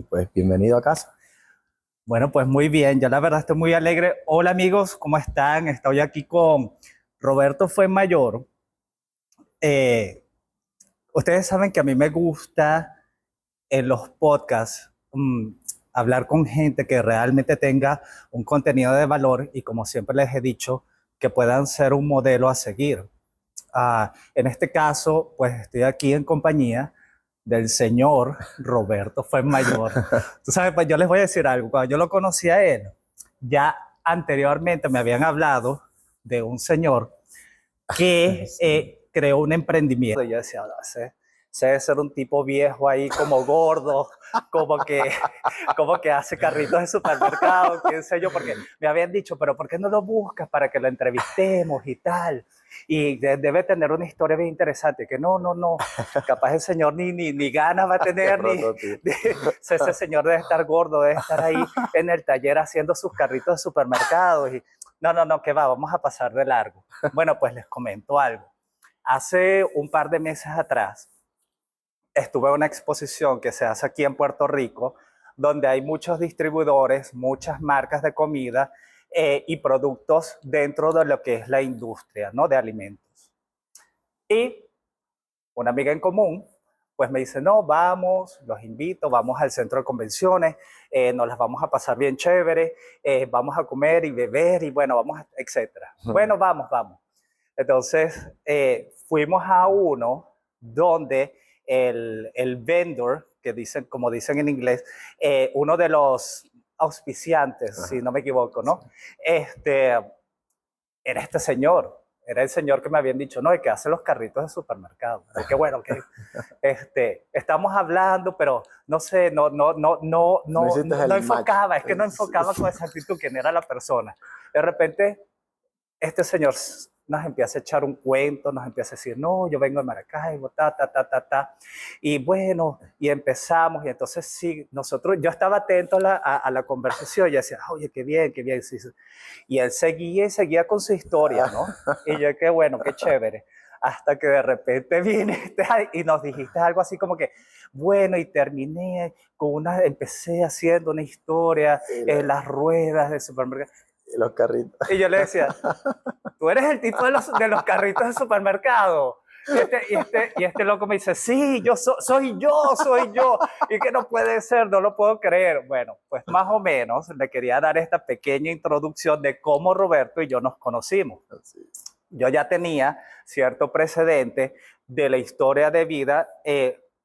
pues bienvenido a casa. Bueno, pues muy bien, yo la verdad estoy muy alegre. Hola amigos, ¿cómo están? Estoy aquí con Roberto Fuenmayor. Eh, Ustedes saben que a mí me gusta en los podcasts hablar con gente que realmente tenga un contenido de valor y como siempre les he dicho, que puedan ser un modelo a seguir. En este caso, pues estoy aquí en compañía del señor Roberto Fuenmayor. Tú sabes, pues yo les voy a decir algo. Cuando yo lo conocí a él, ya anteriormente me habían hablado de un señor que creó un emprendimiento. Y yo decía, no, ese debe ser un tipo viejo ahí como gordo, como que, como que hace carritos de supermercado, qué sé yo, porque me habían dicho, pero ¿por qué no lo buscas para que lo entrevistemos y tal? Y debe tener una historia bien interesante, que no, capaz el señor ni ganas va a tener, ese señor debe estar gordo, debe estar ahí en el taller haciendo sus carritos de supermercados y no, que va, vamos a pasar de largo. Bueno, pues les comento algo. Hace un par de meses atrás estuve en una exposición que se hace aquí en Puerto Rico, donde hay muchos distribuidores, muchas marcas de comida y productos dentro de lo que es la industria, ¿no? De alimentos. Y una amiga en común, pues me dice, no, vamos, los invito, vamos al centro de convenciones, nos las vamos a pasar bien chévere, vamos a comer y beber y bueno, vamos, etcétera. Bueno, vamos. Entonces, fuimos a uno donde el vendor, que dicen, como dicen en inglés, uno de los auspiciantes, si no me equivoco, ¿no? Era este señor. Era el señor que me habían dicho, no, el que hace los carritos de supermercado. Que bueno, que estamos hablando, pero no sé, no enfocaba, es que no enfocaba con exactitud quién era la persona. De repente, este señor nos empieza a echar un cuento, nos empieza a decir, no, yo vengo de Maracaibo, ta. Y bueno, y empezamos, y entonces sí, yo estaba atento a la conversación, y decía, oye, qué bien. Sí. Y él seguía con su historia, ¿no? Y yo, qué bueno, qué chévere. Hasta que de repente viene y nos dijiste algo así como que, bueno, y terminé empecé haciendo una historia en las ruedas del supermercado. Los carritos. Y yo le decía, tú eres el tipo de los carritos de supermercado. Y este loco me dice, sí, soy yo. Y que no puede ser, no lo puedo creer. Bueno, pues más o menos le quería dar esta pequeña introducción de cómo Roberto y yo nos conocimos. Yo ya tenía cierto precedente de la historia de vida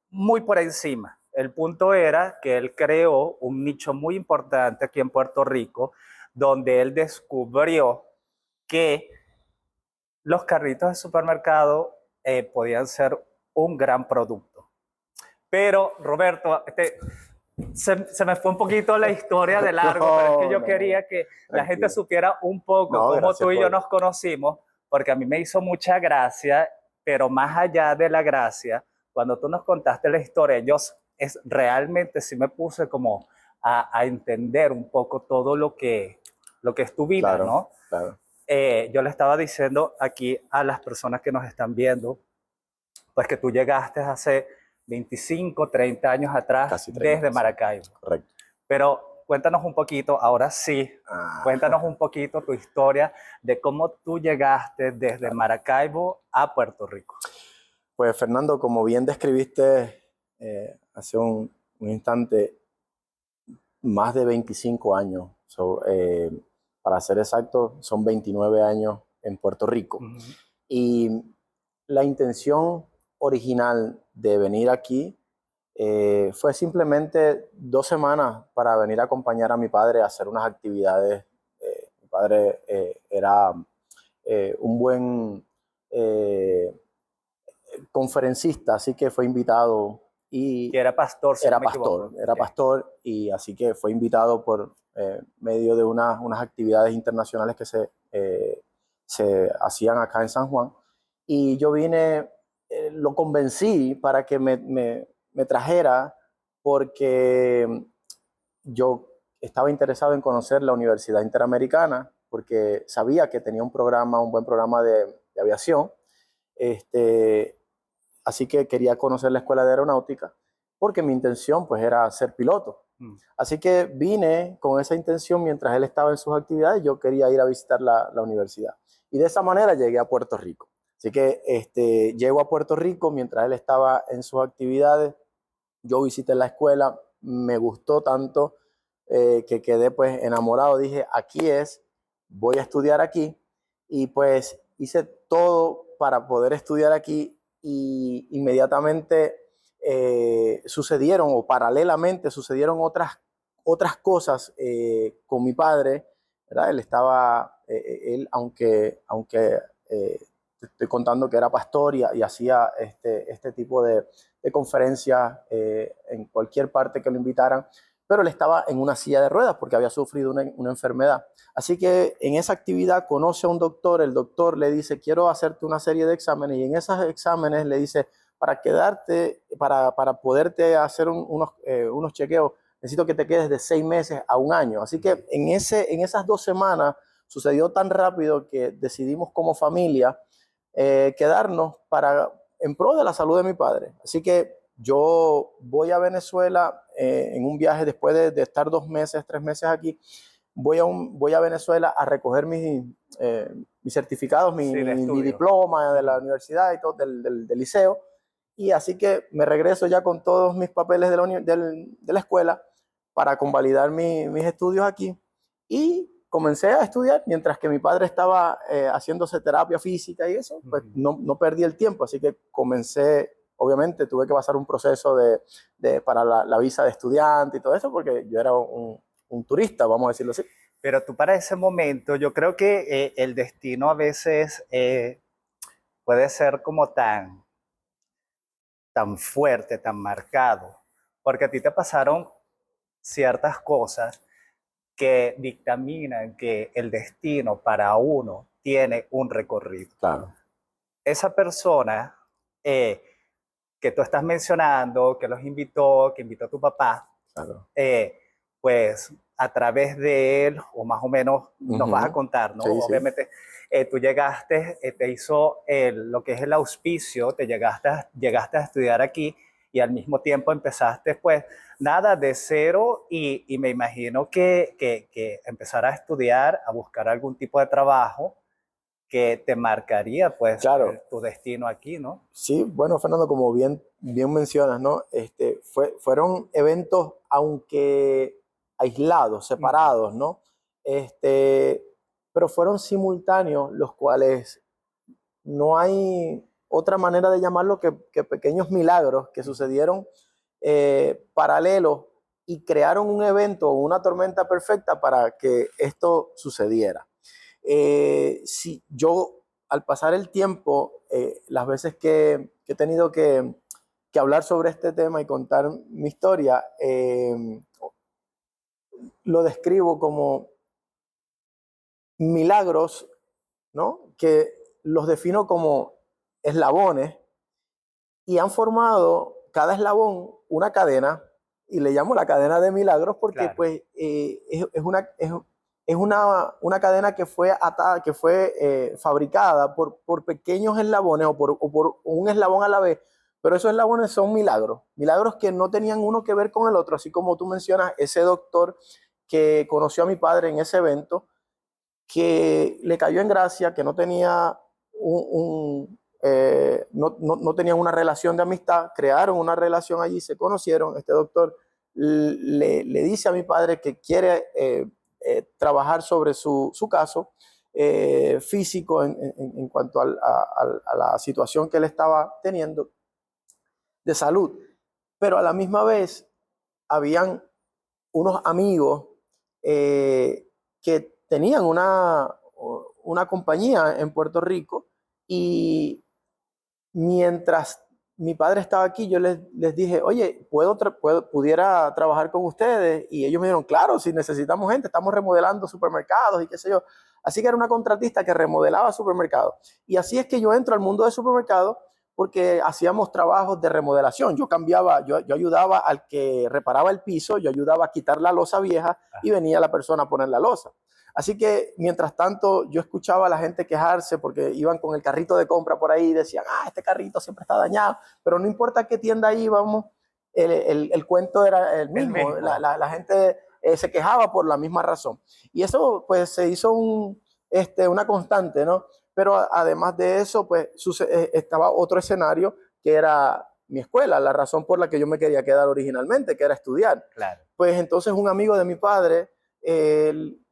muy por encima. El punto era que él creó un nicho muy importante aquí en Puerto Rico, donde él descubrió que los carritos de supermercado podían ser un gran producto. Pero, Roberto, se me fue un poquito la historia de largo, pero es que yo quería que la gente supiera un poco cómo tú y yo nos conocimos, porque a mí me hizo mucha gracia, pero más allá de la gracia, cuando tú nos contaste la historia, realmente sí me puse como a entender un poco todo lo que es tu vida, Claro, ¿no? claro. Yo le estaba diciendo aquí a las personas que nos están viendo, pues que tú llegaste hace 25, 30 años atrás, Casi 30, desde Maracaibo. Correcto. Pero cuéntanos un poquito, ahora sí, cuéntanos un poquito tu historia de cómo tú llegaste desde Maracaibo a Puerto Rico. Pues Fernando, como bien describiste hace un instante, más de 25 años. Para ser exacto, son 29 años en Puerto Rico. Y la intención original de venir aquí fue simplemente 2 semanas para venir a acompañar a mi padre a hacer unas actividades. Mi padre era un buen conferencista, así que fue invitado. Que era pastor, si era no me equivoco. Era pastor, y así que fue invitado por medio de unas actividades internacionales que se hacían acá en San Juan. Y yo vine, lo convencí para que me trajera, porque yo estaba interesado en conocer la Universidad Interamericana, porque sabía que tenía un buen programa de aviación. Así que quería conocer la escuela de aeronáutica, porque mi intención pues era ser piloto. Así que vine con esa intención mientras él estaba en sus actividades, yo quería ir a visitar la universidad. Y de esa manera llegué a Puerto Rico. Así que llego a Puerto Rico mientras él estaba en sus actividades, yo visité la escuela, me gustó tanto que quedé pues enamorado, dije, aquí es, voy a estudiar aquí y pues hice todo para poder estudiar aquí y inmediatamente sucedieron o paralelamente sucedieron otras cosas con mi padre, ¿verdad? Él estaba, aunque te estoy contando que era pastor y hacía este tipo de conferencias en cualquier parte que lo invitaran, pero él estaba en una silla de ruedas porque había sufrido una enfermedad. Así que en esa actividad conoce a un doctor, el doctor le dice, quiero hacerte una serie de exámenes, y en esos exámenes le dice, para poderte hacer unos chequeos, necesito que te quedes de 6 meses a 1 año. Así que en esas 2 semanas sucedió tan rápido que decidimos como familia quedarnos en pro de la salud de mi padre. Así que yo voy a Venezuela en un viaje después de estar 2 meses, 3 meses aquí. Voy a Venezuela a recoger mis certificados, Sí, de mi estudio. diploma de la universidad y todo, del liceo. Y así que me regreso ya con todos mis papeles de la escuela para convalidar mis estudios aquí. Y comencé a estudiar mientras que mi padre estaba haciéndose terapia física y eso, pues no perdí el tiempo. Así que comencé, obviamente tuve que pasar un proceso para la visa de estudiante y todo eso, porque yo era un turista, vamos a decirlo así. Pero tú para ese momento, yo creo que el destino a veces puede ser como tan fuerte, tan marcado, porque a ti te pasaron ciertas cosas que dictaminan que el destino para uno tiene un recorrido. Claro, Esa persona eh, que tú estás mencionando, que que invitó a tu papá, claro. pues a través de él, o más o menos nos vas a contar, ¿no? Sí, sí. Obviamente, tú llegaste, te hizo lo que es el auspicio, llegaste a estudiar aquí y al mismo tiempo empezaste, pues, nada, de cero y me imagino que empezar a estudiar, a buscar algún tipo de trabajo que te marcaría, pues, Claro. tu destino aquí, ¿no? Sí, bueno, Fernando, como bien mencionas, ¿no? Fueron eventos, aunque aislados, separados, ¿no? Este, pero fueron simultáneos, los cuales no hay otra manera de llamarlo que pequeños milagros que sucedieron paralelos y crearon un evento o una tormenta perfecta para que esto sucediera. Si yo, al pasar el tiempo, las veces que he tenido que hablar sobre este tema y contar mi historia, lo describo como milagros, ¿no? Que los defino como eslabones y han formado cada eslabón una cadena y le llamo la cadena de milagros porque Claro. pues es una cadena que fue atada, que fue fabricada por pequeños eslabones o por un eslabón a la vez, pero esos eslabones son milagros que no tenían uno que ver con el otro, así como tú mencionas, ese doctor que conoció a mi padre en ese evento, que le cayó en gracia, que no tenía no tenían una relación de amistad, crearon una relación allí, se conocieron. Este doctor le dice a mi padre que quiere trabajar sobre su caso físico en cuanto a la situación que él estaba teniendo de salud, pero a la misma vez habían unos amigos que tenían una compañía en Puerto Rico y mientras mi padre estaba aquí, yo les dije, oye, ¿pudiera trabajar con ustedes? Y ellos me dijeron, claro, si necesitamos gente, estamos remodelando supermercados y qué sé yo. Así que era una contratista que remodelaba supermercados. Y así es que yo entro al mundo de supermercados porque hacíamos trabajos de remodelación. Yo ayudaba al que reparaba el piso, yo ayudaba a quitar la losa vieja y venía la persona a poner la losa. Así que mientras tanto yo escuchaba a la gente quejarse porque iban con el carrito de compra por ahí y decían, este carrito siempre está dañado, pero no importa qué tienda íbamos, el cuento era el El mismo. mismo. La gente se quejaba por la misma razón. Y eso pues se hizo una constante, ¿no? Pero además de eso, pues estaba otro escenario que era mi escuela, la razón por la que yo me quería quedar originalmente, que era estudiar. Claro. Pues entonces un amigo de mi padre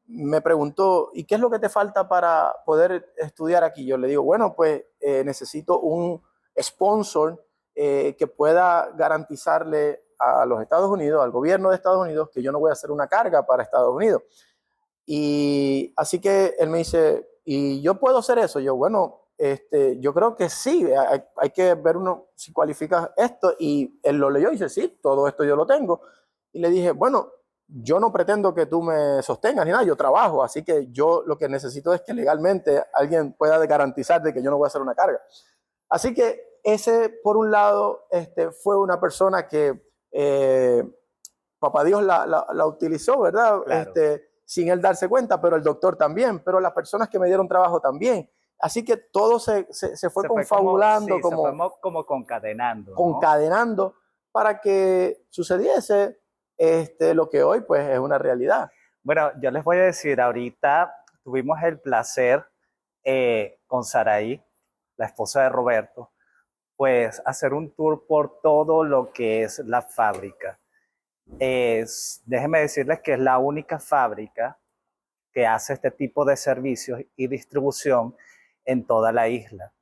me preguntó, ¿y qué es lo que te falta para poder estudiar aquí? Yo le digo, bueno, pues necesito un sponsor que pueda garantizarle a los Estados Unidos, al gobierno de Estados Unidos, que yo no voy a hacer una carga para Estados Unidos. Y así que él me dice, ¿y yo puedo hacer eso? Yo, bueno, yo creo que sí, hay que ver uno si cualifica esto. Y él lo leyó y dice, sí, todo esto yo lo tengo. Y le dije, bueno, yo no pretendo que tú me sostengas ni nada, yo trabajo, así que yo lo que necesito es que legalmente alguien pueda garantizar de que yo no voy a hacer una carga. Así que ese, por un lado, fue una persona que Papá Dios la utilizó, ¿verdad? Claro. Sin él darse cuenta, pero el doctor también, pero las personas que me dieron trabajo también. Así que todo se fue confabulando, Se fue como concadenando, ¿no? concadenando para que sucediese lo que hoy pues es una realidad. Bueno, yo les voy a decir, ahorita tuvimos el placer con Saraí, la esposa de Roberto, pues hacer un tour por todo lo que es la fábrica. Déjenme decirles que es la única fábrica que hace este tipo de servicios y distribución en toda la isla.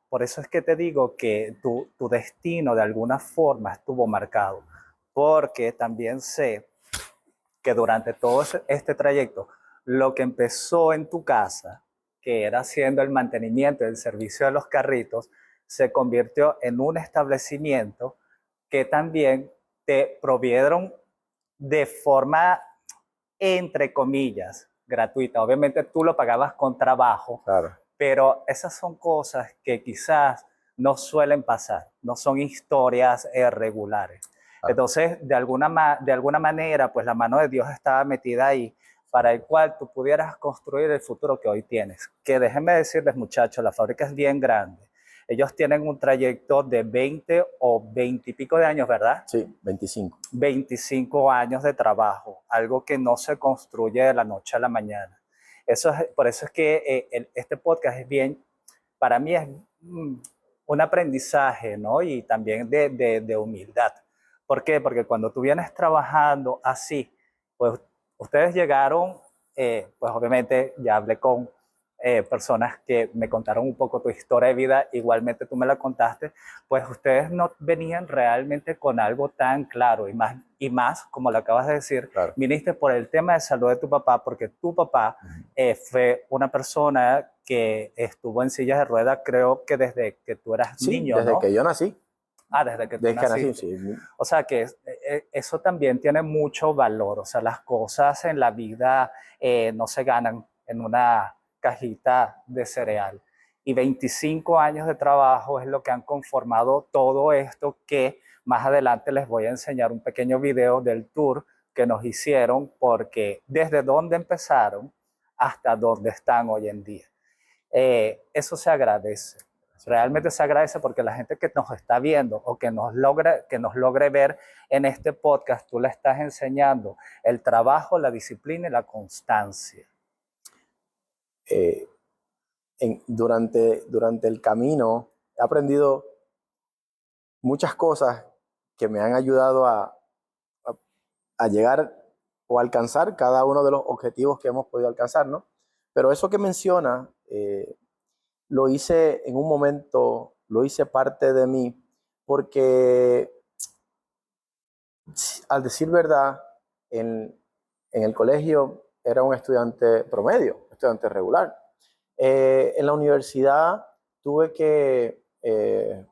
Por eso es que te digo que tu destino de alguna forma estuvo marcado, porque también sé que durante todo este trayecto, lo que empezó en tu casa, que era haciendo el mantenimiento, el servicio de los carritos, se convirtió en un establecimiento que también te provieron de forma, entre comillas, gratuita. Obviamente tú lo pagabas con trabajo, Claro. pero esas son cosas que quizás no suelen pasar, no son historias regulares. Claro. Entonces, de alguna manera, pues la mano de Dios estaba metida ahí para el cual tú pudieras construir el futuro que hoy tienes. Que déjenme decirles, muchachos, la fábrica es bien grande. Ellos tienen un trayecto de 20 o 20 y pico de años, ¿verdad? Sí, 25. 25 años de trabajo, algo que no se construye de la noche a la mañana. Por eso es que este podcast es bien, para mí es un aprendizaje, ¿no? Y también de humildad. ¿Por qué? Porque cuando tú vienes trabajando así, pues ustedes llegaron, pues obviamente ya hablé con personas que me contaron un poco tu historia de vida, igualmente tú me la contaste, pues ustedes no venían realmente con algo tan claro y más como lo acabas de decir, Claro. viniste por el tema de salud de tu papá, porque tu papá fue una persona que estuvo en sillas de ruedas, creo que desde que tú eras Sí, niño, desde ¿no? que yo nací. Desde que tú Desde que nací, naciste. sí. O sea que eso también tiene mucho valor. O sea, las cosas en la vida no se ganan en una cajita de cereal. Y 25 años de trabajo es lo que han conformado todo esto que más adelante les voy a enseñar un pequeño video del tour que nos hicieron, porque desde dónde empezaron hasta dónde están hoy en día. Eso se agradece. Realmente se agradece porque la gente que nos está viendo o que nos logre ver en este podcast, tú le estás enseñando el trabajo, la disciplina y la constancia. Durante el camino he aprendido muchas cosas que me han ayudado a llegar o alcanzar cada uno de los objetivos que hemos podido alcanzar, ¿no? Pero eso que menciona, lo hice en un momento, lo hice parte de mí, porque al decir verdad, en el colegio era un estudiante promedio, estudiante regular. En la universidad tuve que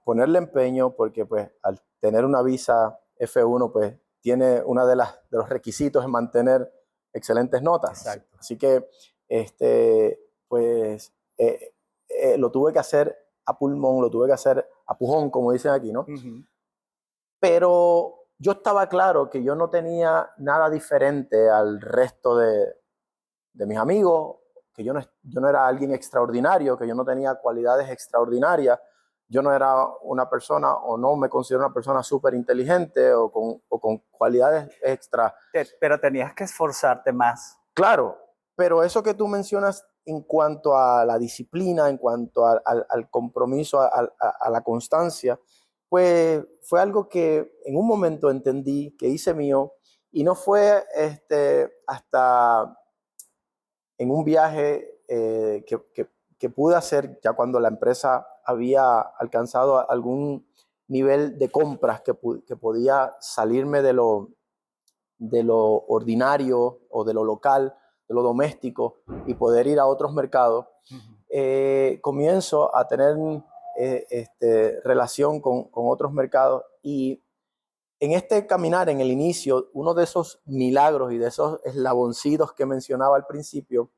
ponerle empeño porque pues al tener una visa F1 pues tiene una de los requisitos es mantener excelentes notas. Exacto. Así que pues lo tuve que hacer a pulmón, lo tuve que hacer a pujón, como dicen aquí, ¿no? Pero yo estaba claro que yo no tenía nada diferente al resto de mis amigos, que yo no era alguien extraordinario, que yo no tenía cualidades extraordinarias, yo no era una persona o no me considero una persona súper inteligente o con cualidades extra. Pero tenías que esforzarte más. Claro, pero eso que tú mencionas en cuanto a la disciplina, en cuanto al compromiso, a la constancia, pues fue algo que en un momento entendí, que hice mío, y no fue hasta en un viaje que pude hacer ya cuando la empresa había alcanzado algún nivel de compras que podía salirme de lo ordinario o de lo local, de lo doméstico y poder ir a otros mercados, comienzo a tener relación con otros mercados y en este caminar, en el inicio, uno de esos milagros y de esos eslaboncitos que mencionaba al principio,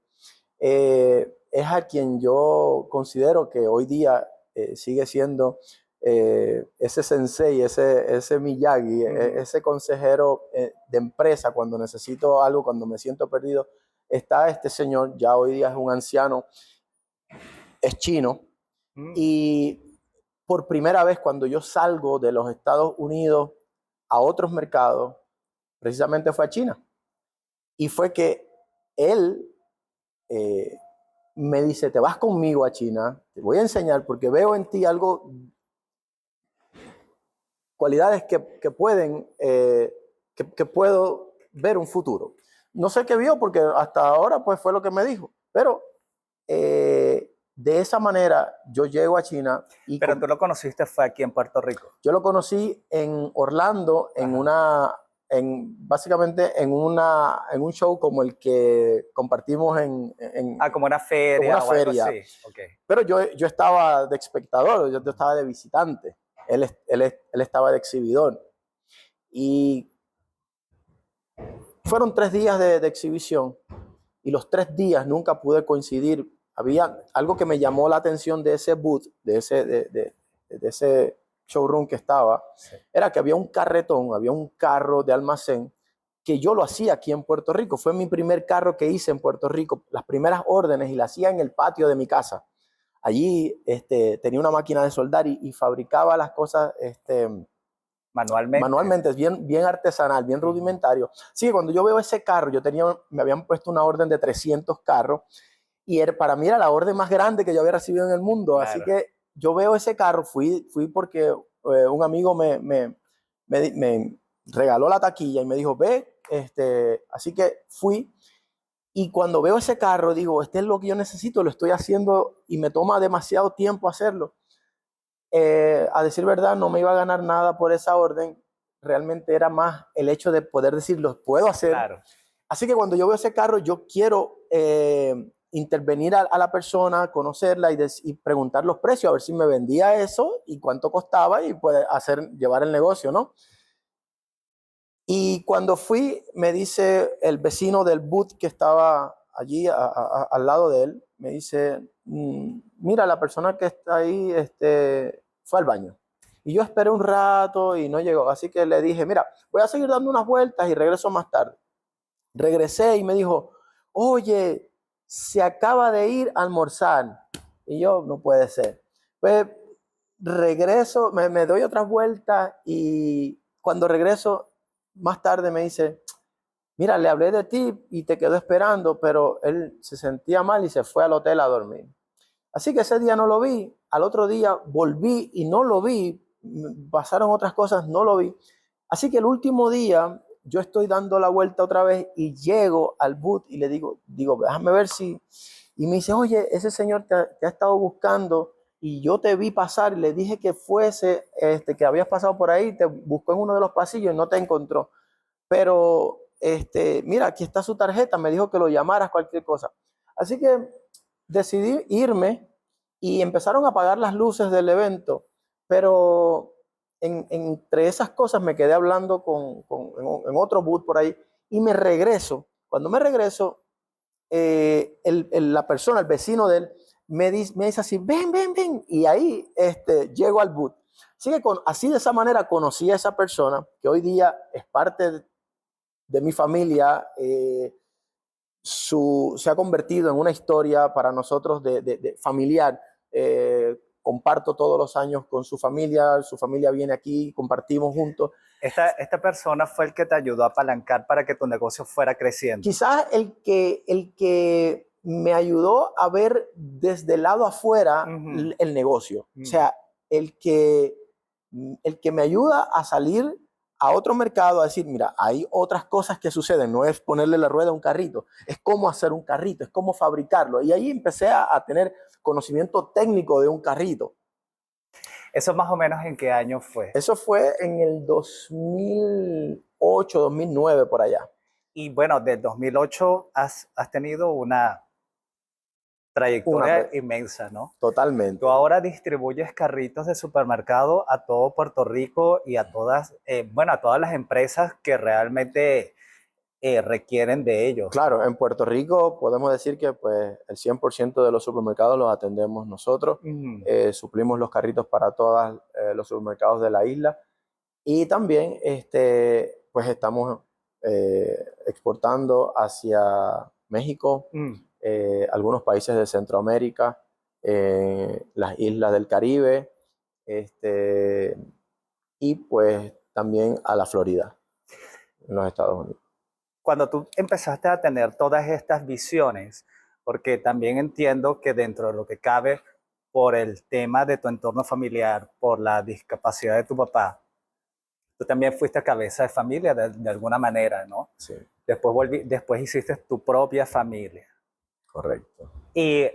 es a quien yo considero que hoy día sigue siendo ese sensei, ese Miyagi, ese consejero de empresa cuando necesito algo, cuando me siento perdido. Está este señor, ya hoy día es un anciano, es chino, y por primera vez cuando yo salgo de los Estados Unidos a otros mercados, precisamente fue a China. Y fue que él me dice, te vas conmigo a China, te voy a enseñar porque veo en ti algo, cualidades que pueden, que puedo ver un futuro. No sé qué vio porque hasta ahora pues fue lo que me dijo, pero de esa manera yo llego a China. Pero tú lo conociste fue aquí en Puerto Rico. Yo lo conocí en Orlando, básicamente en un show como el que compartimos como una feria. Como una feria. Algo así. Okay. Pero yo estaba de espectador, yo estaba de visitante, él estaba de exhibidor. Y fueron 3 días de exhibición y los 3 días nunca pude coincidir. Había algo que me llamó la atención de ese booth, de ese showroom que estaba, sí, era que había un carretón, había un carro de almacén que yo lo hacía aquí en Puerto Rico. Fue mi primer carro que hice en Puerto Rico, las primeras órdenes, y la hacía en el patio de mi casa. Allí tenía una máquina de soldar y fabricaba las cosas manualmente, bien artesanal, bien rudimentario. Sí, cuando yo veo ese carro, me habían puesto una orden de 300 carros y para mí era la orden más grande que yo había recibido en el mundo. Claro. Así que yo veo ese carro, fui porque un amigo me regaló la taquilla y me dijo, ve, así que fui. Y cuando veo ese carro, digo, este es lo que yo necesito, lo estoy haciendo y me toma demasiado tiempo hacerlo. A decir verdad, no me iba a ganar nada por esa orden. Realmente era más el hecho de poder decir, lo puedo hacer. Claro. Así que cuando yo veo ese carro, yo quiero intervenir a la persona, conocerla y preguntar los precios, a ver si me vendía eso y cuánto costaba y pues llevar el negocio, ¿no? Y cuando fui, me dice el vecino del booth que estaba allí al lado de él, me dice, mira, la persona que está ahí fue al baño. Y yo esperé un rato y no llegó. Así que le dije, mira, voy a seguir dando unas vueltas y regreso más tarde. Regresé y me dijo, oye, se acaba de ir a almorzar. Y yo, no puede ser. Pues regreso, me doy otras vueltas y cuando regreso, más tarde me dice, mira, le hablé de ti y te quedó esperando, pero él se sentía mal y se fue al hotel a dormir. Así que ese día no lo vi, al otro día volví y no lo vi, pasaron otras cosas, no lo vi. Así que el último día yo estoy dando la vuelta otra vez y llego al booth y le digo, déjame ver si... Y me dice, oye, ese señor te ha estado buscando y yo te vi pasar y le dije que fuese, que habías pasado por ahí, te buscó en uno de los pasillos y no te encontró. Pero, mira, aquí está su tarjeta, me dijo que lo llamaras, cualquier cosa. Así que decidí irme y empezaron a apagar las luces del evento, pero entre esas cosas me quedé hablando en otro booth por ahí y me regreso. Cuando me regreso, la persona, el vecino de él, me dice así, ven, y ahí llego al booth. Así que así de esa manera conocí a esa persona que hoy día es parte de mi familia. Se ha convertido en una historia para nosotros de familiar. comparto todos los años con su familia viene aquí, compartimos juntos. Esta persona fue el que te ayudó a apalancar para que tu negocio fuera creciendo. Quizás el que me ayudó a ver desde el lado afuera el negocio. O sea, el que me ayuda a salir a otro mercado a decir, mira, hay otras cosas que suceden, no es ponerle la rueda a un carrito, es cómo hacer un carrito, es cómo fabricarlo. Y ahí empecé a tener conocimiento técnico de un carrito. ¿Eso más o menos en qué año fue? Eso fue en el 2008, 2009, por allá. Y bueno, del 2008 has tenido una trayectoria inmensa, ¿no? Totalmente. Tú ahora distribuyes carritos de supermercado a todo Puerto Rico y a todas, a todas las empresas que realmente requieren de ellos. Claro, en Puerto Rico podemos decir que pues, el 100% de los supermercados los atendemos nosotros. Suplimos los carritos para todos los supermercados de la isla. Y también pues estamos exportando hacia México, algunos países de Centroamérica, las islas del Caribe, y pues también a la Florida, en los Estados Unidos. Cuando tú empezaste a tener todas estas visiones, porque también entiendo que dentro de lo que cabe, por el tema de tu entorno familiar, por la discapacidad de tu papá, tú también fuiste cabeza de familia de alguna manera, ¿no? Sí. Después hiciste tu propia familia. Correcto. Y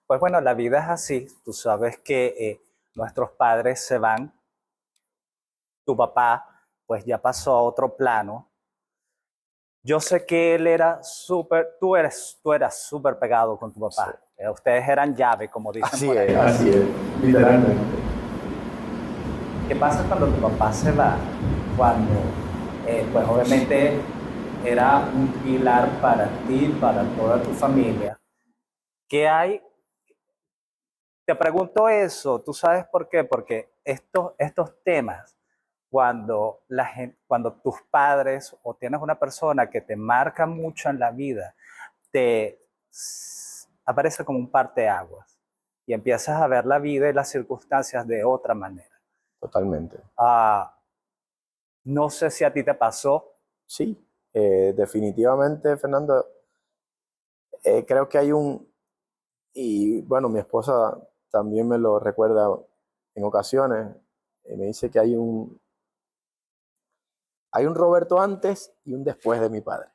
pues bueno, la vida es así. Tú sabes que nuestros padres se van. Tu papá pues ya pasó a otro plano. Yo sé que él era tú eras súper pegado con tu papá. Sí. Ustedes eran llave, como dicen así por ahí. Así es, literalmente. ¿Qué pasa cuando tu papá se va? Cuando, pues obviamente era un pilar para ti, para toda tu familia. ¿Qué hay? Te pregunto eso, ¿tú sabes por qué? Porque estos temas, cuando tus padres o tienes una persona que te marca mucho en la vida, te aparece como un parteaguas y empiezas a ver la vida y las circunstancias de otra manera. Totalmente. No sé si a ti te pasó. Sí, definitivamente, Fernando. Creo que hay y bueno, mi esposa también me lo recuerda en ocasiones, me dice que hay un Roberto antes y un después de mi padre.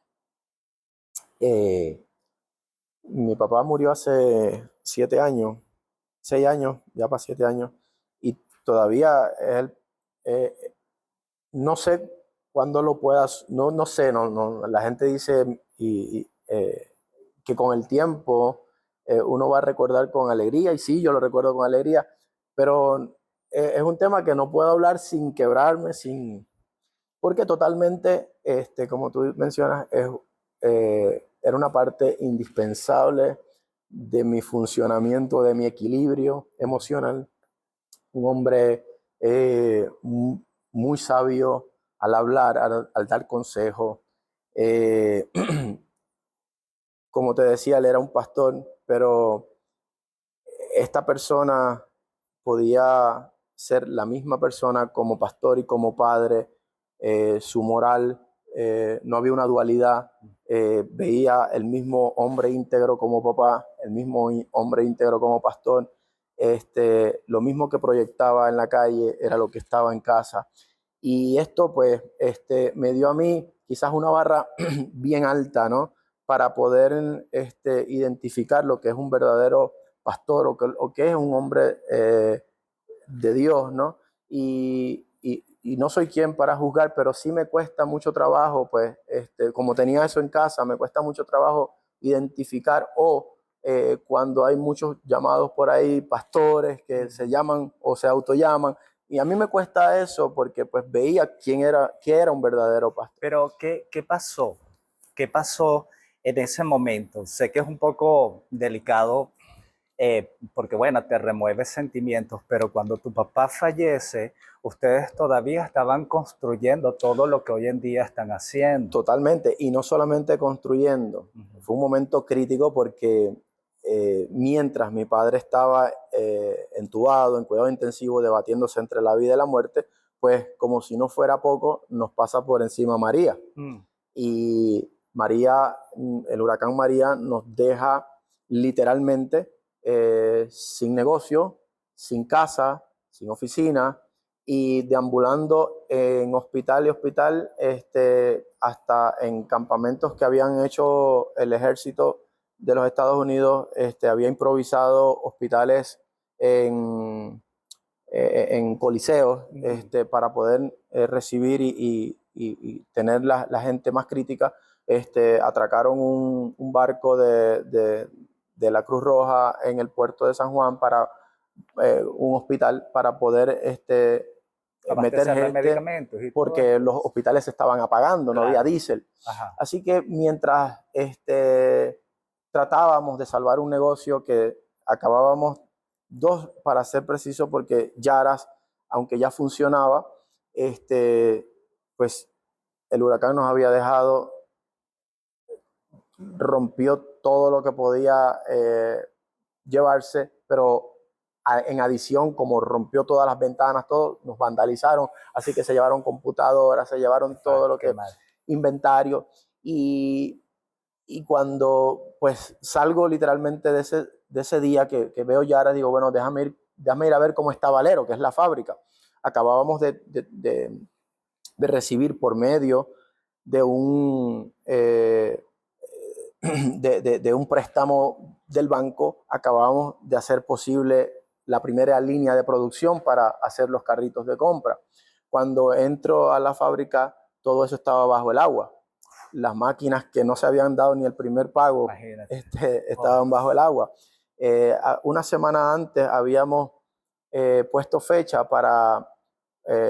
Mi papá murió hace 7 años, 6 años, ya para 7 años, y todavía él, no sé cuándo lo puedas, no sé, la gente dice que con el tiempo uno va a recordar con alegría, y sí, yo lo recuerdo con alegría, pero es un tema que no puedo hablar sin quebrarme, porque totalmente, como tú mencionas, era una parte indispensable de mi funcionamiento, de mi equilibrio emocional. Un hombre muy sabio al hablar, al dar consejo. Como te decía, él era un pastor, pero esta persona podía ser la misma persona como pastor y como padre. Su moral, no había una dualidad. Veía el mismo hombre íntegro como papá, el mismo hombre íntegro como pastor. Lo mismo que proyectaba en la calle era lo que estaba en casa. Y esto pues me dio a mí quizás una barra bien alta, ¿no? Para poder identificar lo que es un verdadero pastor o que es un hombre de Dios, ¿no? Y no soy quien para juzgar, pero sí me cuesta mucho trabajo, pues, como tenía eso en casa, me cuesta mucho trabajo identificar cuando hay muchos llamados por ahí, pastores que se llaman o se autollaman, y a mí me cuesta eso porque pues veía qué era un verdadero pastor. Pero, ¿qué pasó? ¿Qué pasó en ese momento? Sé que es un poco delicado porque, bueno, te remueve sentimientos, pero cuando tu papá fallece, ustedes todavía estaban construyendo todo lo que hoy en día están haciendo. Totalmente, y no solamente construyendo. Fue un momento crítico porque mientras mi padre estaba entubado, en cuidado intensivo, debatiéndose entre la vida y la muerte, pues como si no fuera poco, nos pasa por encima María. Y María, el huracán María nos deja literalmente sin negocio, sin casa, sin oficina y deambulando en hospital y hospital, hasta en campamentos que habían hecho el ejército de los Estados Unidos, había improvisado hospitales en coliseos, para poder recibir y tener la gente más crítica. Atracaron un barco de la Cruz Roja en el puerto de San Juan para un hospital para poder meter gente, medicamentos y porque los hospitales se estaban apagando, claro, no había diésel. Ajá. Así que mientras tratábamos de salvar un negocio que acabábamos, dos para ser preciso, porque Yaras, aunque ya funcionaba, pues el huracán nos había dejado, rompió todo lo que podía llevarse, pero en adición, como rompió todas las ventanas, todo, nos vandalizaron, así que se llevaron computadoras, se llevaron todo lo que inventario, y cuando pues salgo literalmente de ese día que veo Yara, digo, bueno, déjame ir a ver cómo está Valero, que es la fábrica. Acabábamos de recibir por medio de un de un préstamo del banco, acabamos de hacer posible la primera línea de producción para hacer los carritos de compra. Cuando entro a la fábrica, todo eso estaba bajo el agua. Las máquinas que no se habían dado ni el primer pago, estaban bajo el agua. Una semana antes habíamos puesto fecha para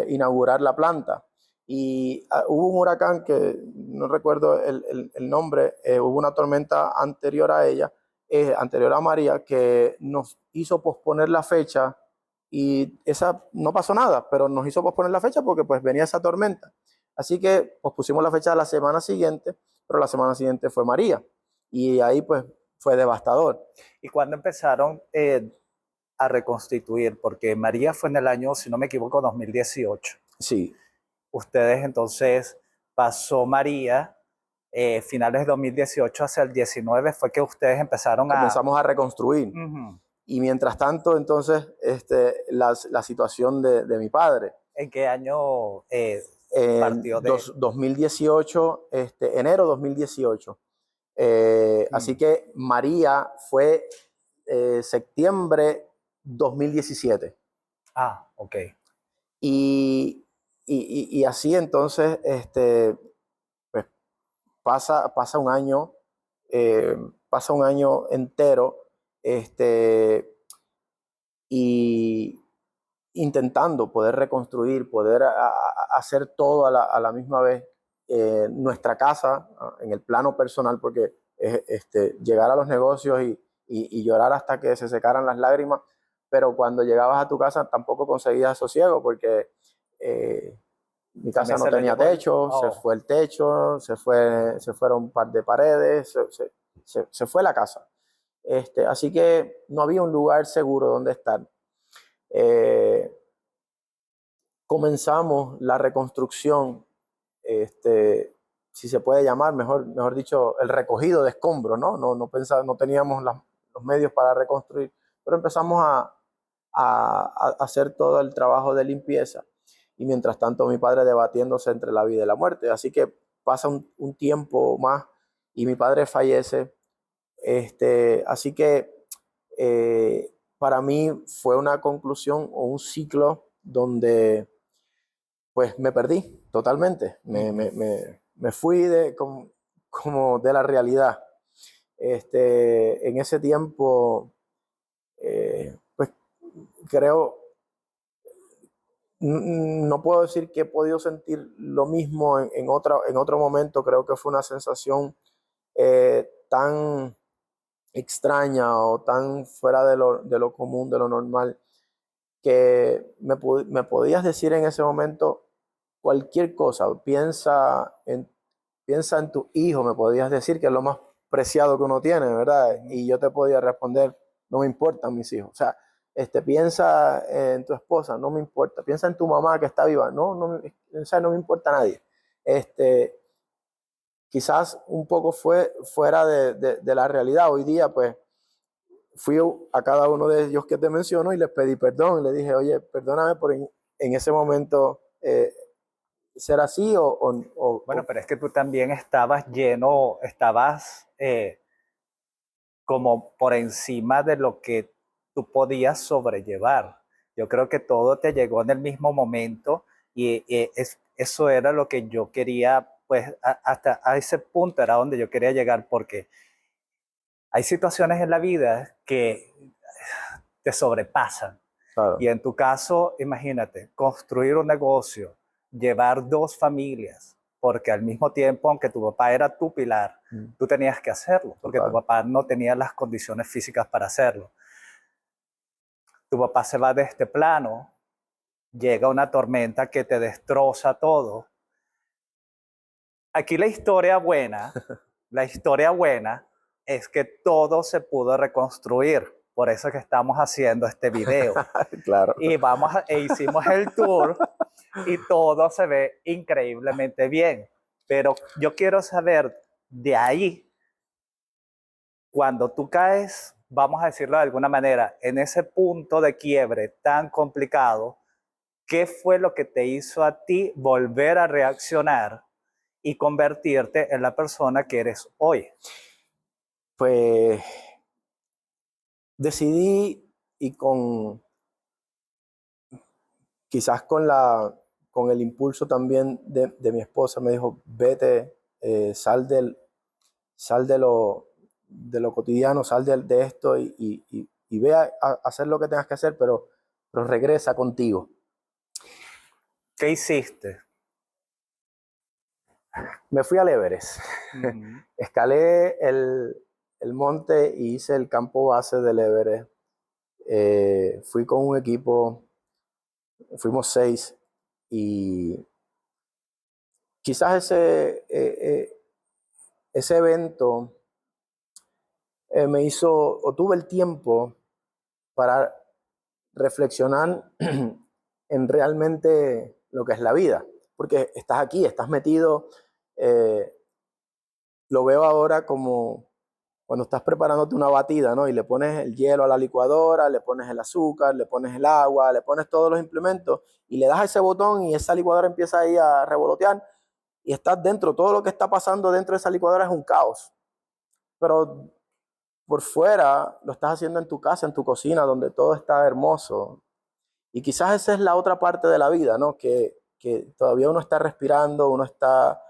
inaugurar la planta. Y hubo un huracán que no recuerdo el nombre, hubo una tormenta anterior a ella, anterior a María, que nos hizo posponer la fecha, y esa no pasó nada, pero nos hizo posponer la fecha porque pues venía esa tormenta. Así que pospusimos la fecha de la semana siguiente, pero la semana siguiente fue María, y ahí pues fue devastador. ¿Y cuándo empezaron a reconstituir? Porque María fue en el año, si no me equivoco, 2018. Sí. Ustedes entonces, pasó María, finales de 2018 hacia el 19, fue que ustedes comenzamos a reconstruir. Y mientras tanto, entonces, la situación de mi padre. ¿En qué año partió? 2018, enero 2018. Así que María fue septiembre 2017. Ah, ok. Y así entonces, pues pasa un año, entero, y intentando poder reconstruir, poder hacer todo a la misma vez. Nuestra casa, en el plano personal, porque llegar a los negocios y llorar hasta que se secaran las lágrimas, pero cuando llegabas a tu casa tampoco conseguías sosiego, porque mi casa no tenía techo, se fue el techo, se fueron un par de paredes, se fue la casa. Así que no había un lugar seguro donde estar. Comenzamos la reconstrucción, si se puede llamar, mejor dicho, el recogido de escombros, ¿no? No teníamos los medios para reconstruir, pero empezamos a hacer todo el trabajo de limpieza, y mientras tanto mi padre debatiéndose entre la vida y la muerte. Así que pasa un tiempo más y mi padre fallece. Así que para mí fue una conclusión o un ciclo donde pues me perdí totalmente, me fui como de la realidad. En ese tiempo, pues creo, no puedo decir que he podido sentir lo mismo en otro momento. Creo que fue una sensación tan extraña o tan fuera de lo común, de lo normal, que me podías decir en ese momento cualquier cosa. Piensa en tu hijo, me podías decir, que es lo más preciado que uno tiene, ¿verdad? Y yo te podía responder, no me importan mis hijos. O sea, piensa en tu esposa, no me importa. Piensa en tu mamá que está viva, o sea, no me importa a nadie. Quizás un poco fuera de la realidad. Hoy día, pues, fui a cada uno de ellos que te menciono y les pedí perdón. Le dije, oye, perdóname por en ese momento ser así Bueno, pero es que tú también estabas lleno, estabas como por encima de lo que tú podías sobrellevar. Yo creo que todo te llegó en el mismo momento y eso era lo que yo quería, pues hasta a ese punto era donde yo quería llegar, porque hay situaciones en la vida que te sobrepasan. Y claro. en tu caso, imagínate, construir un negocio, llevar dos familias, porque al mismo tiempo, aunque tu papá era tu pilar, tú tenías que hacerlo, porque tu Total. papá no tenía las condiciones físicas para hacerlo. Tu papá se va de este plano, llega una tormenta que te destroza todo. Aquí la historia buena es que todo se pudo reconstruir. Por eso es que estamos haciendo este video. Claro. Y hicimos el tour y todo se ve increíblemente bien. Pero yo quiero saber de ahí, cuando tú caes, vamos a decirlo de alguna manera, en ese punto de quiebre tan complicado, ¿qué fue lo que te hizo a ti volver a reaccionar y convertirte en la persona que eres hoy? Pues decidí y quizás con el impulso también de mi esposa me dijo, vete, sal de lo cotidiano, sal de esto y ve a hacer lo que tengas que hacer, pero regresa contigo. ¿Qué hiciste? Me fui al Everest, escalé el monte y hice el campo base del Everest. Fui con un equipo, fuimos 6 y quizás ese evento me hizo, o tuve el tiempo para reflexionar en realmente lo que es la vida, porque estás aquí, estás metido, eh, lo veo ahora como cuando estás preparándote una batida, ¿no? Y le pones el hielo a la licuadora, le pones el azúcar, le pones el agua, le pones todos los implementos y le das a ese botón y esa licuadora empieza ahí a revolotear y estás dentro, todo lo que está pasando dentro de esa licuadora es un caos, pero por fuera lo estás haciendo en tu casa, en tu cocina, donde todo está hermoso. Y quizás esa es la otra parte de la vida, ¿no? Que todavía uno está respirando, uno está,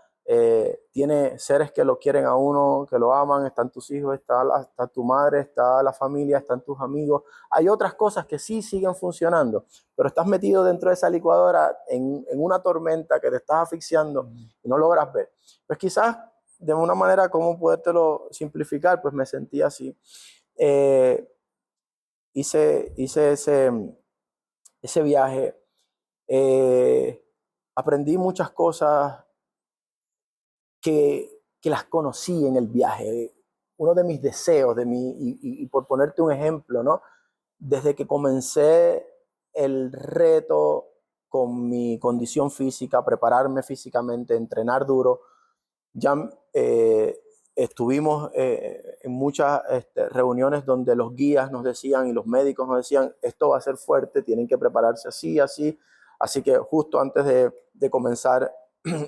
tiene seres que lo quieren a uno, que lo aman, están tus hijos, está tu madre, está la familia, están tus amigos. Hay otras cosas que sí siguen funcionando, pero estás metido dentro de esa licuadora en una tormenta que te estás asfixiando y no logras ver. Pues quizás de una manera, ¿cómo podértelo simplificar? Pues me sentí así. Eh, hice ese viaje, aprendí muchas cosas que las conocí en el viaje. Uno de mis deseos, y por ponerte un ejemplo, ¿no? Desde que comencé el reto con mi condición física, prepararme físicamente, entrenar duro, ya estuvimos en muchas reuniones donde los guías nos decían y los médicos nos decían, esto va a ser fuerte, tienen que prepararse así, así. Así que justo antes de comenzar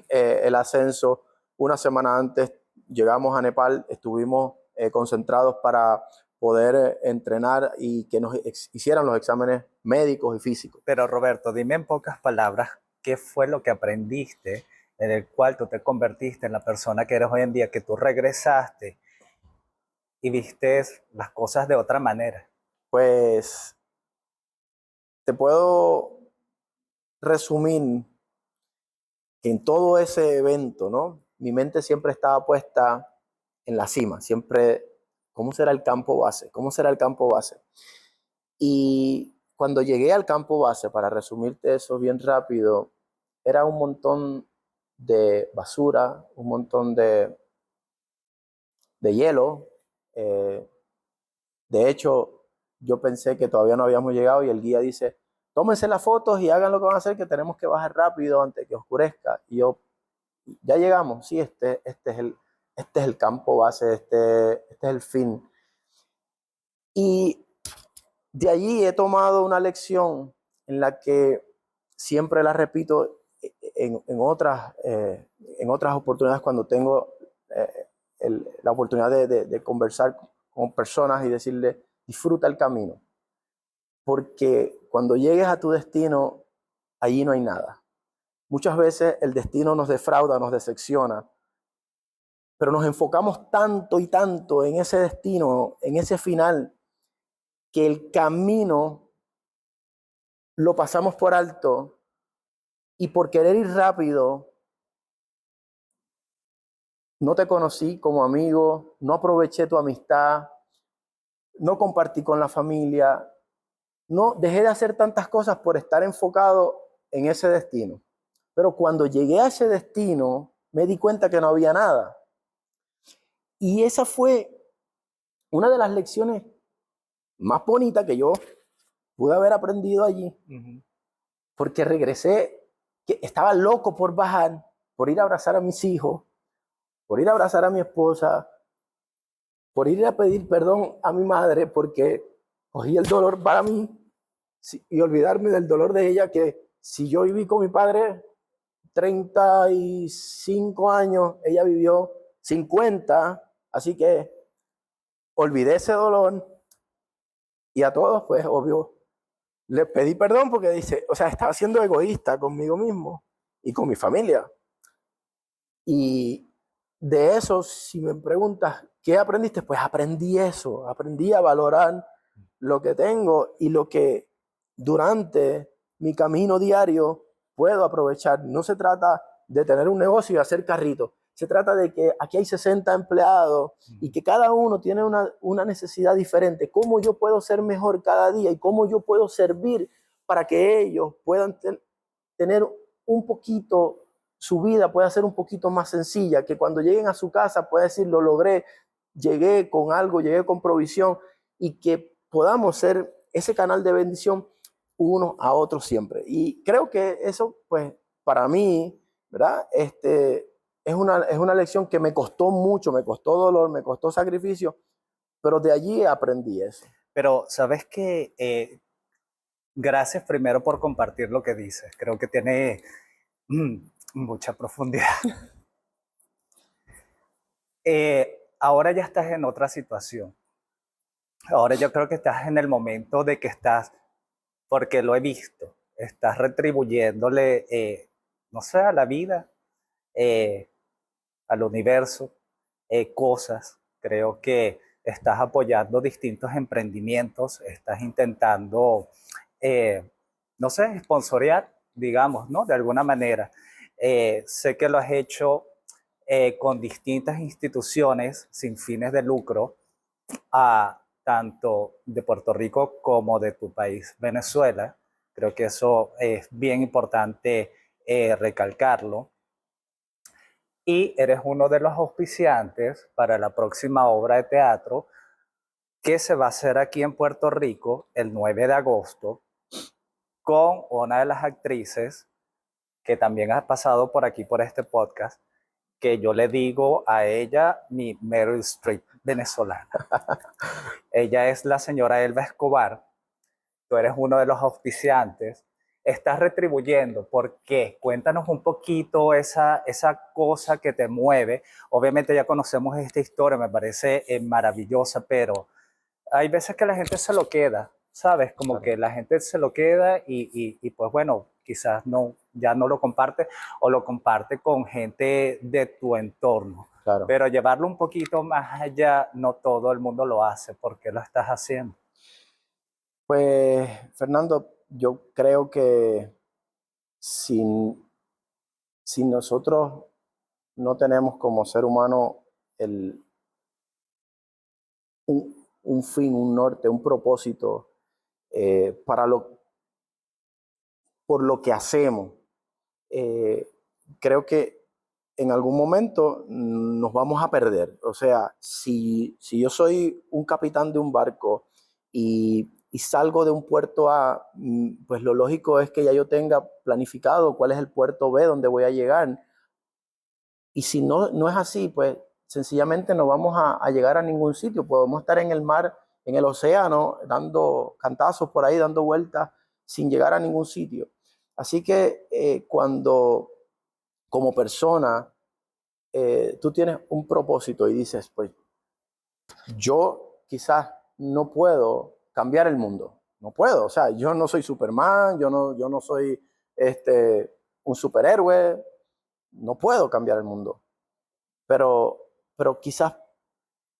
el ascenso, una semana antes, llegamos a Nepal, estuvimos concentrados para poder entrenar y que nos hicieran los exámenes médicos y físicos. Pero Roberto, dime en pocas palabras, ¿qué fue lo que aprendiste en el cual tú te convertiste en la persona que eres hoy en día, que tú regresaste y viste las cosas de otra manera? Pues te puedo resumir que en todo ese evento, ¿no? Mi mente siempre estaba puesta en la cima, siempre, ¿cómo será el campo base? ¿Cómo será el campo base? Y cuando llegué al campo base, para resumirte eso bien rápido, era un montón de basura, un montón de hielo. Eh, de hecho, yo pensé que todavía no habíamos llegado y el guía dice, tómense las fotos y hagan lo que van a hacer, que tenemos que bajar rápido antes de que oscurezca. Y yo, ya llegamos, sí, este es el campo base, este es el fin. Y de allí he tomado una lección en la que siempre la repito en otras oportunidades cuando tengo la oportunidad de conversar con personas y decirles, disfruta el camino, porque cuando llegues a tu destino, allí no hay nada. Muchas veces el destino nos defrauda, nos decepciona, pero nos enfocamos tanto y tanto en ese destino, en ese final, que el camino lo pasamos por alto y por querer ir rápido, no te conocí como amigo, no aproveché tu amistad, no compartí con la familia, no dejé de hacer tantas cosas por estar enfocado en ese destino. Pero cuando llegué a ese destino, me di cuenta que no había nada. Y esa fue una de las lecciones más bonitas que yo pude haber aprendido allí. Porque regresé, que estaba loco por bajar, por ir a abrazar a mis hijos, por ir a abrazar a mi esposa, por ir a pedir perdón a mi madre, porque cogí el dolor para mí y olvidarme del dolor de ella, que si yo viví con mi padre 35 años, ella vivió 50, así que olvidé ese dolor y a todos, pues, obvio, le pedí perdón porque dice, o sea, estaba siendo egoísta conmigo mismo y con mi familia. Y de eso, si me preguntas, ¿qué aprendiste? Pues aprendí eso, aprendí a valorar lo que tengo y lo que durante mi camino diario puedo aprovechar. No se trata de tener un negocio y hacer carritos, se trata de que aquí hay 60 empleados y que cada uno tiene una necesidad diferente. ¿Cómo yo puedo ser mejor cada día y cómo yo puedo servir para que ellos puedan tener un poquito, su vida pueda ser un poquito más sencilla, que cuando lleguen a su casa pueda decir, lo logré, llegué con algo, llegué con provisión, y que podamos ser ese canal de bendición uno a otro siempre. Y creo que eso, pues, para mí, ¿verdad? Es una lección que me costó mucho, me costó dolor, me costó sacrificio, pero de allí aprendí eso. Pero sabes que gracias primero por compartir lo que dices. Creo que tiene mucha profundidad. Ahora ya estás en otra situación. Ahora yo creo que estás en el momento de que estás, porque lo he visto, estás retribuyéndole, no sé, a la vida, eh, al universo, cosas. Creo que estás apoyando distintos emprendimientos, estás intentando, eh, no sé, sponsorear, digamos, ¿no? De alguna manera. Sé que lo has hecho con distintas instituciones sin fines de lucro, tanto de Puerto Rico como de tu país, Venezuela. Creo que eso es bien importante recalcarlo. Y eres uno de los auspiciantes para la próxima obra de teatro que se va a hacer aquí en Puerto Rico el 9 de agosto con una de las actrices que también ha pasado por aquí por este podcast, que yo le digo a ella mi Meryl Streep venezolana. Ella es la señora Elba Escobar. Tú eres uno de los auspiciantes. Estás retribuyendo. ¿Por qué? Cuéntanos un poquito esa cosa que te mueve. Obviamente ya conocemos esta historia, me parece maravillosa, pero hay veces que la gente se lo queda, ¿sabes? Como Claro. que la gente se lo queda y pues bueno, quizás no, ya no lo comparte o lo comparte con gente de tu entorno. Claro. Pero llevarlo un poquito más allá, no todo el mundo lo hace. ¿Por qué lo estás haciendo? Pues, Fernando, yo creo que sin, si nosotros no tenemos como ser humano un fin, un norte, un propósito para por lo que hacemos, eh, creo que en algún momento nos vamos a perder. O sea, si yo soy un capitán de un barco y salgo de un puerto A, pues lo lógico es que ya yo tenga planificado cuál es el puerto B donde voy a llegar. Y si no es así, pues sencillamente no vamos a llegar a ningún sitio. Podemos estar en el mar, en el océano, dando cantazos por ahí, dando vueltas, sin llegar a ningún sitio. Así que cuando como persona tú tienes un propósito y dices, pues yo quizás no puedo cambiar el mundo, no puedo, o sea, yo no soy Superman, yo no soy un superhéroe, no puedo cambiar el mundo, pero quizás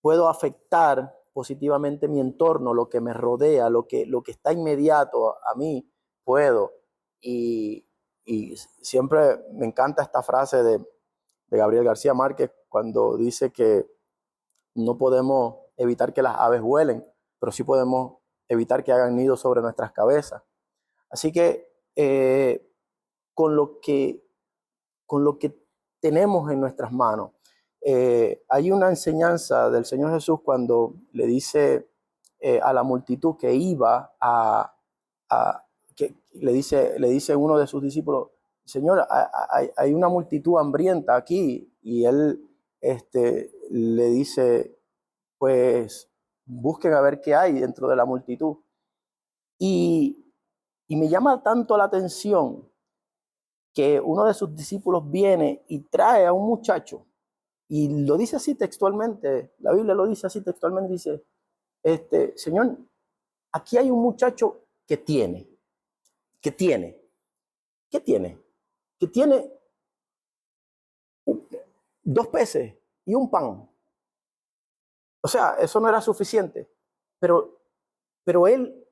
puedo afectar positivamente mi entorno, lo que me rodea, lo que está inmediato a mí, puedo. Y, y siempre me encanta esta frase de Gabriel García Márquez cuando dice que no podemos evitar que las aves vuelen, pero sí podemos evitar que hagan nidos sobre nuestras cabezas. Así que, con lo que con lo que tenemos en nuestras manos. Hay una enseñanza del Señor Jesús cuando le dice a la multitud que iba que le dice uno de sus discípulos, Señor, hay una multitud hambrienta aquí, y él le dice, pues busquen a ver qué hay dentro de la multitud. Y, y me llama tanto la atención que uno de sus discípulos viene y trae a un muchacho, y lo dice así textualmente, la Biblia lo dice así textualmente, dice, Señor, aquí hay un muchacho que tiene, que tiene, ¿qué tiene? Que tiene 2 peces y un pan. O sea, eso no era suficiente, pero, pero él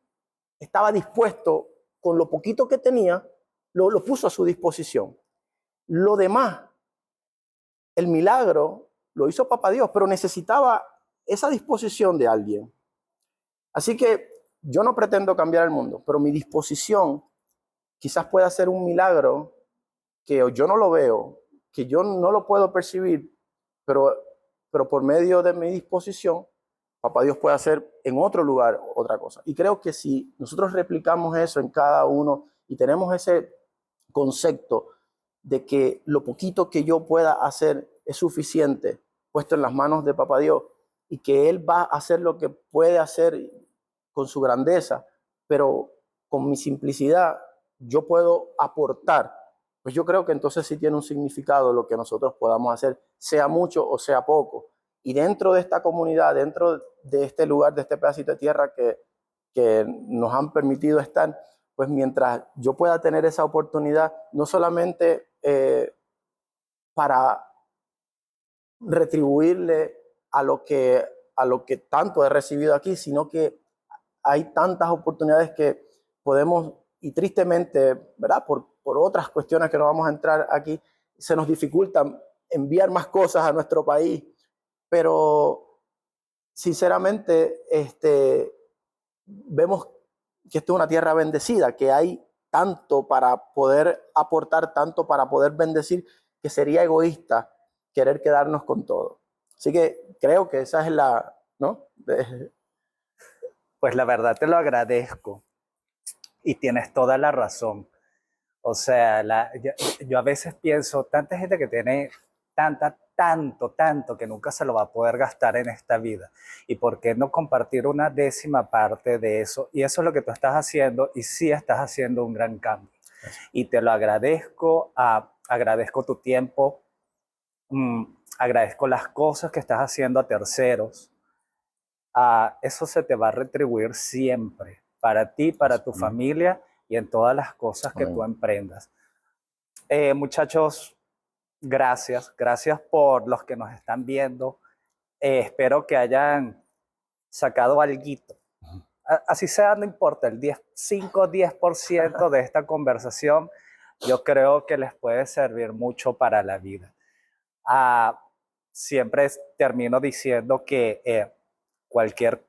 estaba dispuesto, con lo poquito que tenía, lo puso a su disposición. Lo demás, el milagro lo hizo Papá Dios, pero necesitaba esa disposición de alguien. Así que yo no pretendo cambiar el mundo, pero mi disposición quizás pueda ser un milagro que yo no lo veo, que yo no lo puedo percibir, pero, pero por medio de mi disposición, Papá Dios puede hacer en otro lugar otra cosa. Y creo que si nosotros replicamos eso en cada uno y tenemos ese concepto de que lo poquito que yo pueda hacer es suficiente, puesto en las manos de Papá Dios, y que Él va a hacer lo que puede hacer con su grandeza, pero con mi simplicidad yo puedo aportar, pues yo creo que entonces sí tiene un significado lo que nosotros podamos hacer, sea mucho o sea poco. Y dentro de esta comunidad, dentro de este lugar, de este pedacito de tierra que nos han permitido estar, pues mientras yo pueda tener esa oportunidad, no solamente para retribuirle a lo que tanto he recibido aquí, sino que hay tantas oportunidades que podemos, y tristemente, ¿verdad? Por otras cuestiones que no vamos a entrar aquí, se nos dificulta enviar más cosas a nuestro país, pero sinceramente vemos que esto es una tierra bendecida, que hay tanto para poder aportar, tanto para poder bendecir, que sería egoísta querer quedarnos con todo. Así que creo que esa es la, ¿no? Pues la verdad te lo agradezco y tienes toda la razón. O sea, yo a veces pienso, tanta gente que tiene tanto que nunca se lo va a poder gastar en esta vida. ¿Y por qué no compartir una décima parte de eso? Y eso es lo que tú estás haciendo, y sí estás haciendo un gran cambio. Y te lo agradezco, agradezco tu tiempo, agradezco las cosas que estás haciendo a terceros. Eso se te va a retribuir siempre, para ti, para tu familia y en todas las cosas que tú emprendas. Muchachos, gracias por los que nos están viendo. Espero que hayan sacado alguito. Así sea, no importa, el 5-10% de esta conversación, yo creo que les puede servir mucho para la vida. Siempre termino diciendo que cualquier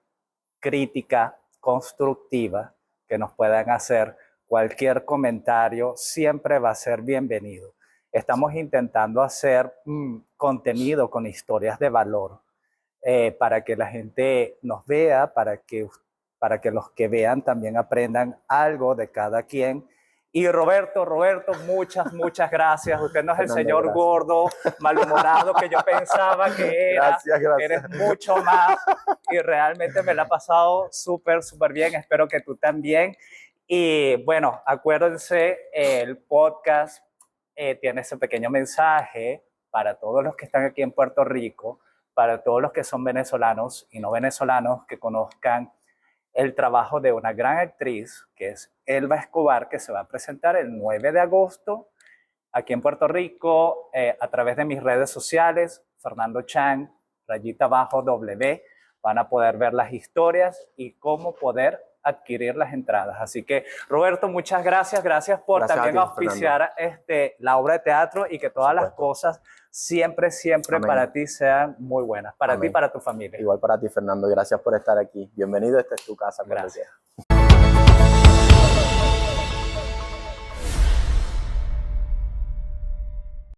crítica constructiva que nos puedan hacer, cualquier comentario siempre va a ser bienvenido. estamos intentando hacer contenido con historias de valor para que la gente nos vea, para que los que vean también aprendan algo de cada quien. Y Roberto, muchas gracias. Usted no es el Fernando, señor gracias. gordo, malhumorado que yo pensaba que era. Gracias. Eres mucho más y realmente me la he pasado súper bien. Espero que tú también. Y bueno, acuérdense, el podcast tiene ese pequeño mensaje para todos los que están aquí en Puerto Rico, para todos los que son venezolanos y no venezolanos que conozcan el trabajo de una gran actriz, que es Elba Escobar, que se va a presentar el 9 de agosto aquí en Puerto Rico a través de mis redes sociales, Fernando Chan, _W, van a poder ver las historias y cómo poder adquirir las entradas. Así que, Roberto, muchas gracias. Gracias por también auspiciar la obra de teatro y que todas las cosas siempre Amén. Para ti sean muy buenas. Para Amén. ti y para tu familia. Igual para ti, Fernando. Gracias por estar aquí. Bienvenido, esta es tu casa. Gracias.